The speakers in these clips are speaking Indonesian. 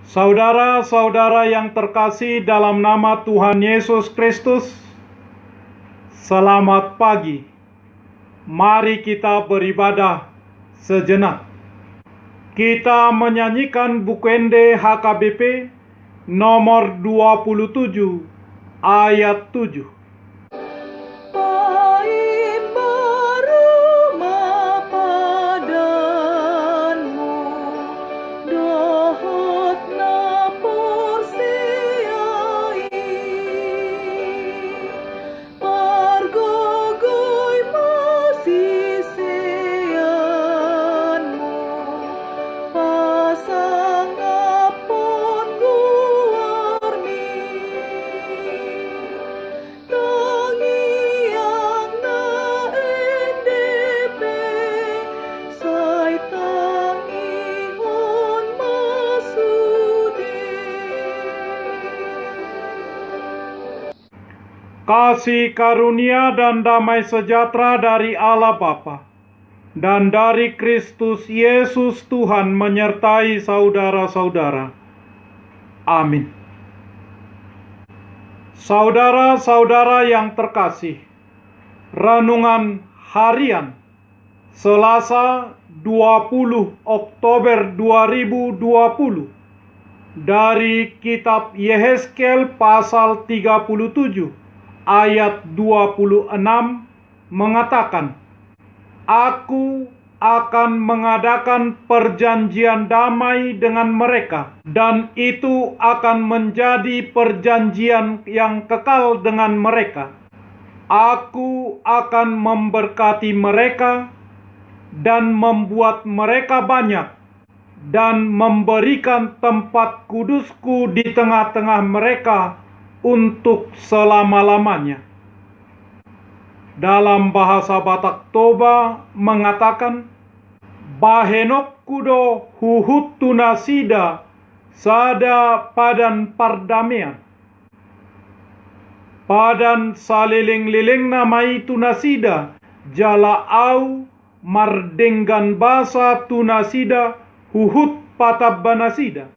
Saudara-saudara yang terkasih dalam nama Tuhan Yesus Kristus, selamat pagi. Mari kita beribadah sejenak. Kita menyanyikan Bukende HKBP nomor 27 ayat 7. Kasih karunia dan damai sejahtera dari Allah Bapa dan dari Kristus Yesus Tuhan menyertai saudara-saudara. Amin. Saudara-saudara yang terkasih, renungan harian Selasa 20 Oktober 2020 dari kitab Yehezkel pasal 37 ayat 26 mengatakan, "Aku akan mengadakan perjanjian damai dengan mereka, dan itu akan menjadi perjanjian yang kekal dengan mereka. Aku akan memberkati mereka dan membuat mereka banyak, dan memberikan tempat kudusku di tengah-tengah mereka untuk selama-lamanya." Dalam bahasa Batak Toba mengatakan, "Bahenok kudo huhut tunasida sada padan pardamaian." Padan saliling-liling namai tunasida, jala au mardenggan basa tunasida huhut patab banasida.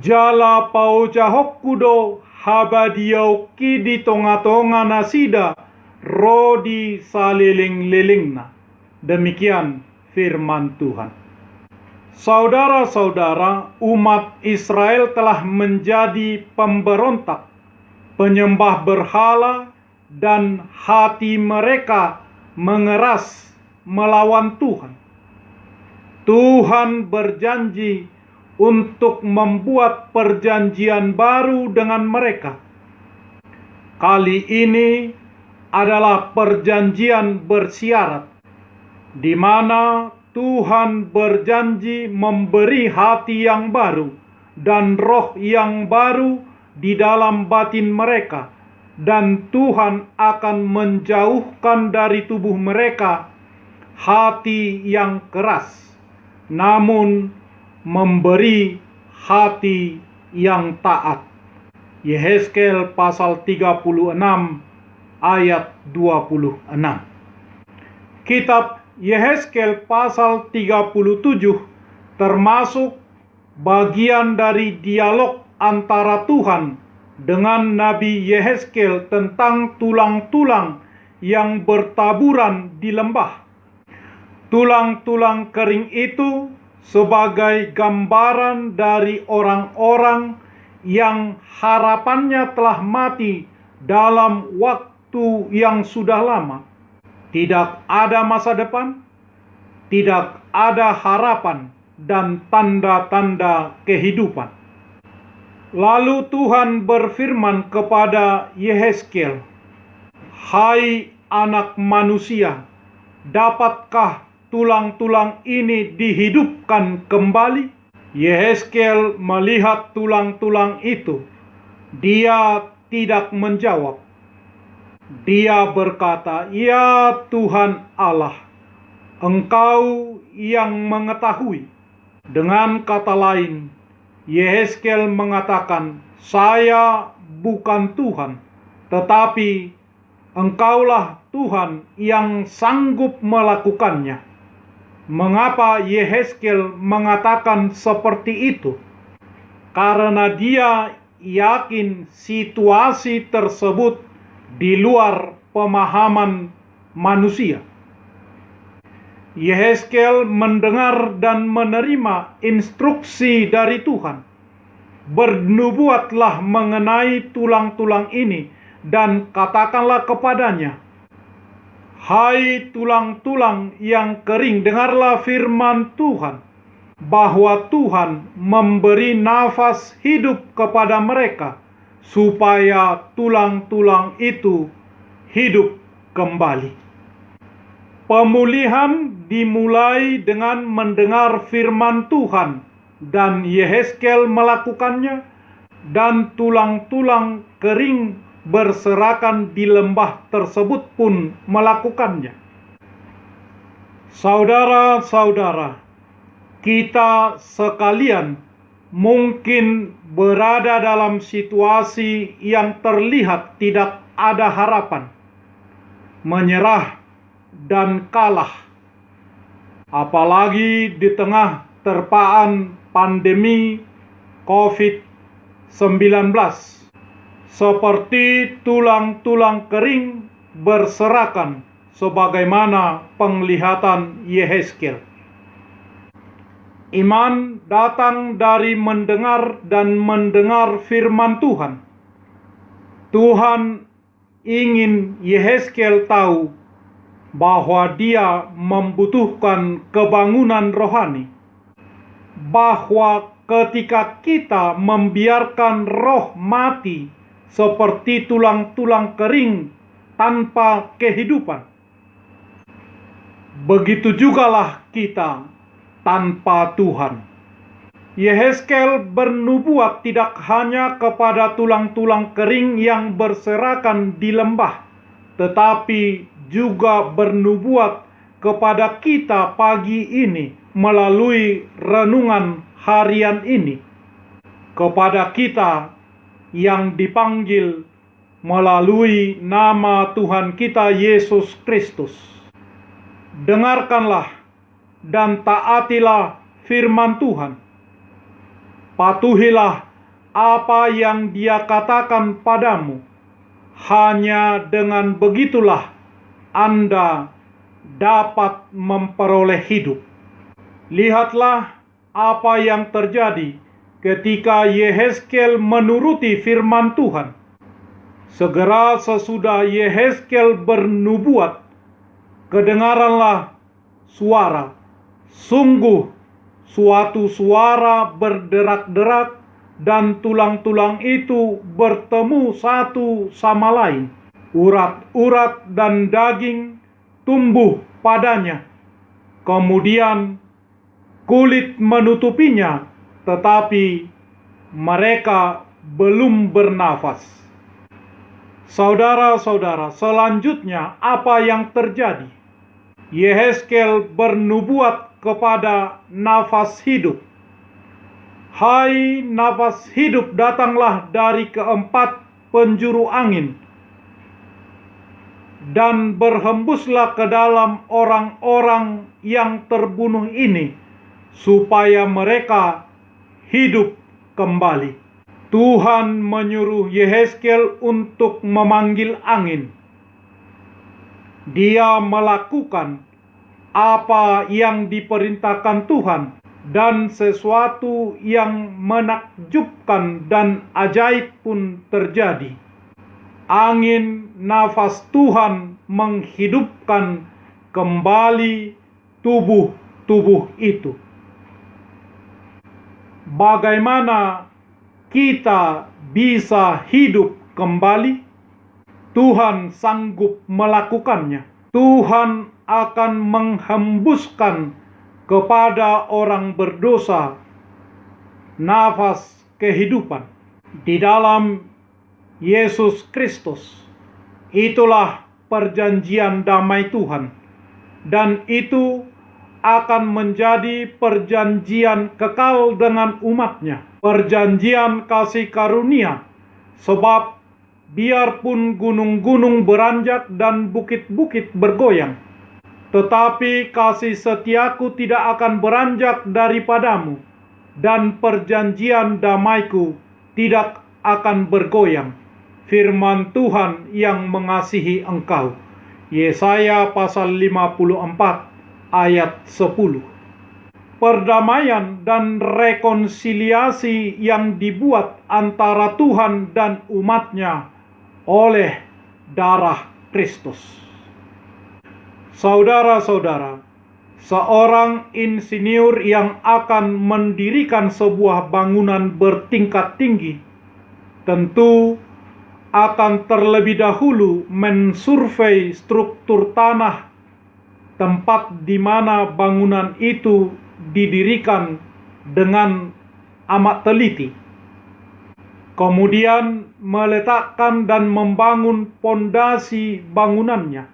Jala paucahok kudo habadiau ki di tonga-tonga nasida rodi saliling-lilingna. Demikian firman Tuhan. Saudara-saudara, umat Israel telah menjadi pemberontak, penyembah berhala, dan hati mereka mengeras melawan Tuhan. Tuhan berjanji untuk membuat perjanjian baru dengan mereka. Kali ini adalah perjanjian bersyarat, di mana Tuhan berjanji memberi hati yang baru dan roh yang baru di dalam batin mereka, dan Tuhan akan menjauhkan dari tubuh mereka hati yang keras, namun memberi hati yang taat. Yehezkel pasal 36 ayat 26. Kitab Yehezkel pasal 37 termasuk bagian dari dialog antara Tuhan dengan Nabi Yehezkel tentang tulang-tulang yang bertaburan di lembah. Tulang-tulang kering itu sebagai gambaran dari orang-orang yang harapannya telah mati dalam waktu yang sudah lama. Tidak ada masa depan, tidak ada harapan dan tanda-tanda kehidupan. Lalu Tuhan berfirman kepada Yehezkel, "Hai anak manusia, dapatkah tulang-tulang ini dihidupkan kembali?" Yehezkel melihat tulang-tulang itu. Dia tidak menjawab. Dia berkata, "Ya Tuhan Allah, Engkau yang mengetahui." Dengan kata lain, Yehezkel mengatakan, "Saya bukan Tuhan, tetapi Engkaulah Tuhan yang sanggup melakukannya." Mengapa Yehezkel mengatakan seperti itu? karena dia yakin situasi tersebut di luar pemahaman manusia. Yehezkiel mendengar dan menerima instruksi dari Tuhan. Bernubuatlah mengenai tulang-tulang ini dan katakanlah kepadanya, "Hai tulang-tulang yang kering, dengarlah firman Tuhan, bahwa Tuhan memberi nafas hidup kepada mereka, supaya tulang-tulang itu hidup kembali." Pemulihan dimulai dengan mendengar firman Tuhan, dan Yehezkiel melakukannya, dan tulang-tulang kering berserakan di lembah tersebut pun melakukannya. Saudara-saudara, kita sekalian mungkin berada dalam situasi yang terlihat tidak ada harapan, menyerah dan kalah, apalagi di tengah terpaan pandemi COVID-19, seperti tulang-tulang kering berserakan sebagaimana penglihatan Yehezkiel. Iman datang dari mendengar dan mendengar firman Tuhan. Tuhan ingin Yehezkiel tahu bahwa dia membutuhkan kebangunan rohani, bahwa ketika kita membiarkan roh mati seperti tulang-tulang kering tanpa kehidupan, begitu jugalah kita tanpa Tuhan. Yehezkiel bernubuat tidak hanya kepada tulang-tulang kering yang berserakan di lembah, tetapi juga bernubuat kepada kita pagi ini melalui renungan harian ini, kepada kita yang dipanggil melalui nama Tuhan kita Yesus Kristus. Dengarkanlah dan taatilah firman Tuhan. Patuhilah apa yang Dia katakan padamu. Hanya dengan begitulah Anda dapat memperoleh hidup. Lihatlah apa yang terjadi ketika Yehezkiel menuruti firman Tuhan. Segera sesudah Yehezkiel bernubuat, kedengaranlah suara, sungguh suatu suara berderak-derak, dan tulang-tulang itu bertemu satu sama lain. Urat-urat dan daging tumbuh padanya. Kemudian kulit menutupinya, tetapi mereka belum bernafas. Saudara-saudara, selanjutnya apa yang terjadi? Yehezkiel bernubuat kepada nafas hidup. Hai nafas hidup, datanglah dari keempat penjuru angin, dan berhembuslah ke dalam orang-orang yang terbunuh ini, supaya mereka hidup kembali. Tuhan menyuruh Yehezkiel untuk memanggil angin. Dia melakukan apa yang diperintahkan Tuhan, dan sesuatu yang menakjubkan dan ajaib pun terjadi. Angin nafas Tuhan menghidupkan kembali tubuh-tubuh itu. Bagaimana kita bisa hidup kembali? Tuhan sanggup melakukannya. Tuhan akan menghembuskan kepada orang berdosa nafas kehidupan di dalam Yesus Kristus. Itulah perjanjian damai Tuhan, dan itu akan menjadi perjanjian kekal dengan umatnya, perjanjian kasih karunia. Sebab biarpun gunung-gunung beranjak dan bukit-bukit bergoyang, tetapi kasih setiaku tidak akan beranjak daripadamu, dan perjanjian damaiku tidak akan bergoyang. Firman Tuhan yang mengasihi engkau. Yesaya pasal 54 ayat 10. Perdamaian dan rekonsiliasi yang dibuat antara Tuhan dan umatnya oleh darah Kristus. Saudara-saudara, seorang insinyur yang akan mendirikan sebuah bangunan bertingkat tinggi tentu akan terlebih dahulu mensurvei struktur tanah tempat di mana bangunan itu didirikan dengan amat teliti. Kemudian meletakkan dan membangun pondasi bangunannya.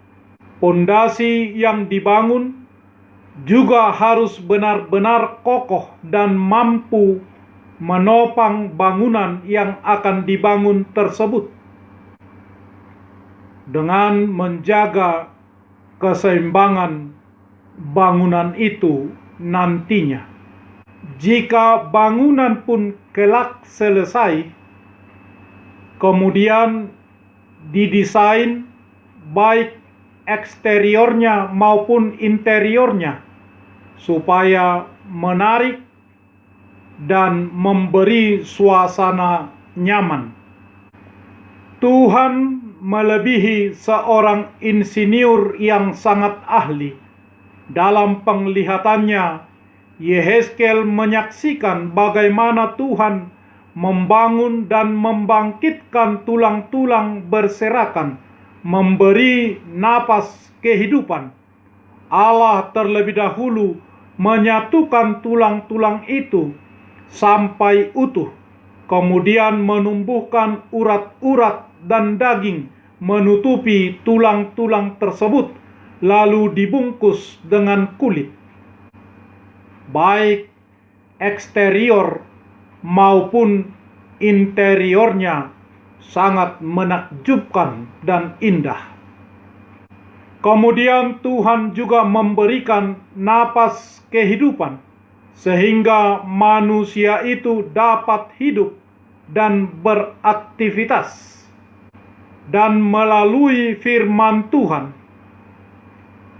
Pondasi yang dibangun juga harus benar-benar kokoh dan mampu menopang bangunan yang akan dibangun tersebut dengan menjaga keseimbangan bangunan itu nantinya. Jika bangunan pun kelak selesai, kemudian didesain baik eksteriornya maupun interiornya supaya menarik dan memberi suasana nyaman. Tuhan melebihi seorang insinyur yang sangat ahli. Dalam penglihatannya, Yehezkiel menyaksikan bagaimana Tuhan membangun dan membangkitkan tulang-tulang berserakan, memberi napas kehidupan. Allah terlebih dahulu menyatukan tulang-tulang itu sampai utuh, kemudian menumbuhkan urat-urat dan daging menutupi tulang-tulang tersebut, lalu dibungkus dengan kulit. Baik eksterior maupun interiornya sangat menakjubkan dan indah. Kemudian Tuhan juga memberikan napas kehidupan sehingga manusia itu dapat hidup dan beraktivitas. Dan melalui firman Tuhan,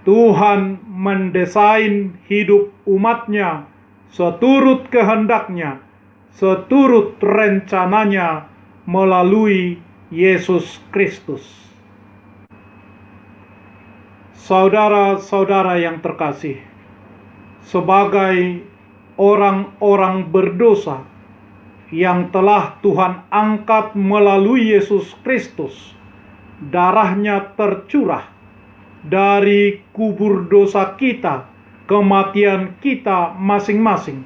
Tuhan mendesain hidup umatnya seturut kehendaknya, seturut rencananya melalui Yesus Kristus. Saudara-saudara yang terkasih, sebagai orang-orang berdosa yang telah Tuhan angkat melalui Yesus Kristus, darahnya tercurah dari kubur dosa kita, kematian kita masing-masing.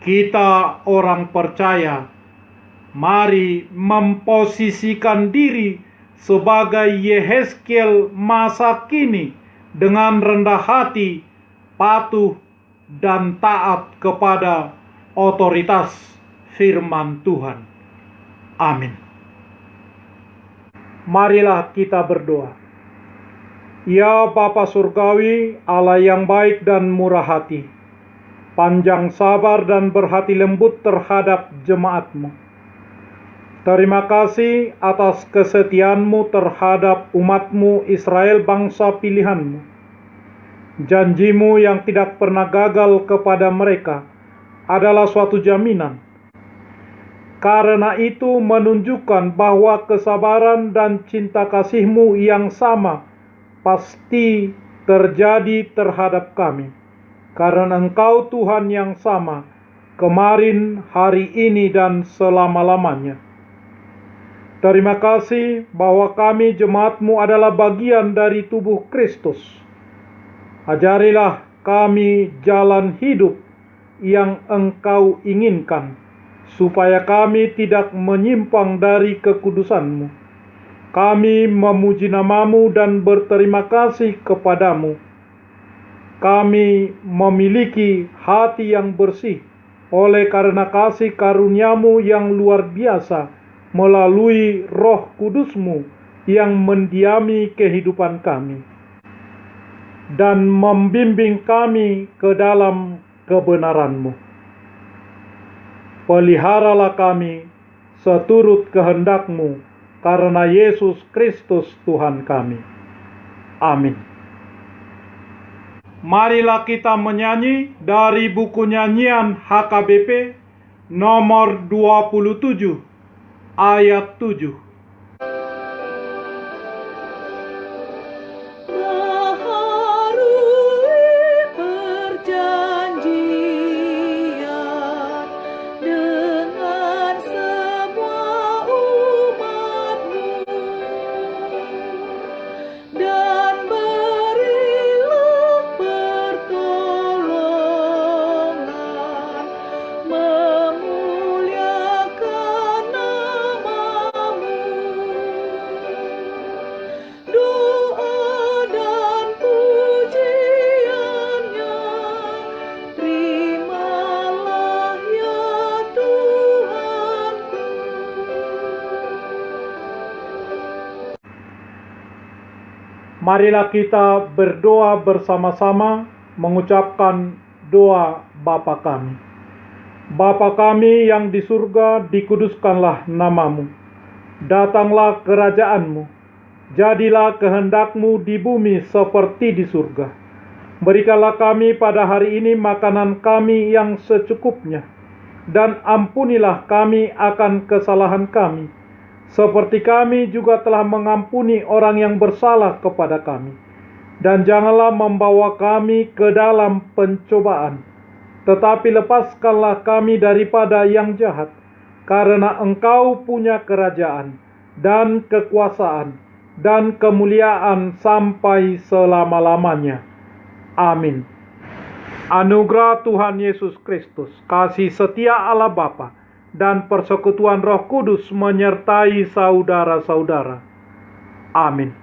Kita orang percaya, mari memposisikan diri sebagai Yehezkiel masa kini dengan rendah hati, patuh, dan taat kepada otoritas firman Tuhan. Amin. Marilah kita berdoa. Ya Bapa Surgawi, Allah yang baik dan murah hati, panjang sabar dan berhati lembut terhadap jemaat-Mu. Terima kasih atas kesetiaan-Mu terhadap umat-Mu Israel, bangsa pilihan-Mu. Janji-Mu yang tidak pernah gagal kepada mereka adalah suatu jaminan. Karena itu menunjukkan bahwa kesabaran dan cinta kasih-Mu yang sama pasti terjadi terhadap kami. Karena Engkau Tuhan yang sama, kemarin, hari ini, dan selama-lamanya. Terima kasih bahwa kami jemaat-Mu adalah bagian dari tubuh Kristus. Ajarilah kami jalan hidup yang Engkau inginkan, supaya kami tidak menyimpang dari kekudusan-Mu. Kami memuji nama-Mu dan berterima kasih kepada-Mu. Kami memiliki hati yang bersih oleh karena kasih karunia-Mu yang luar biasa melalui Roh Kudus-Mu yang mendiami kehidupan kami dan membimbing kami ke dalam kebenaran-Mu. peliharalah kami seturut kehendak-Mu, karena Yesus Kristus Tuhan kami. Amin. Marilah kita menyanyi dari buku nyanyian HKBP nomor 27 ayat 7. Marilah kita berdoa bersama-sama mengucapkan doa Bapa kami. Bapa kami yang di surga, dikuduskanlah nama-Mu. Datanglah kerajaan-Mu. Jadilah kehendak-Mu di bumi seperti di surga. Berikanlah kami pada hari ini makanan kami yang secukupnya. Dan ampunilah kami akan kesalahan kami, seperti kami juga telah mengampuni orang yang bersalah kepada kami. Dan janganlah membawa kami ke dalam pencobaan, tetapi lepaskanlah kami daripada yang jahat, karena Engkau punya kerajaan, dan kekuasaan, dan kemuliaan sampai selama-lamanya. Amin. Anugerah Tuhan Yesus Kristus, kasih setia Allah Bapa, dan persekutuan Roh Kudus menyertai saudara-saudara. Amin.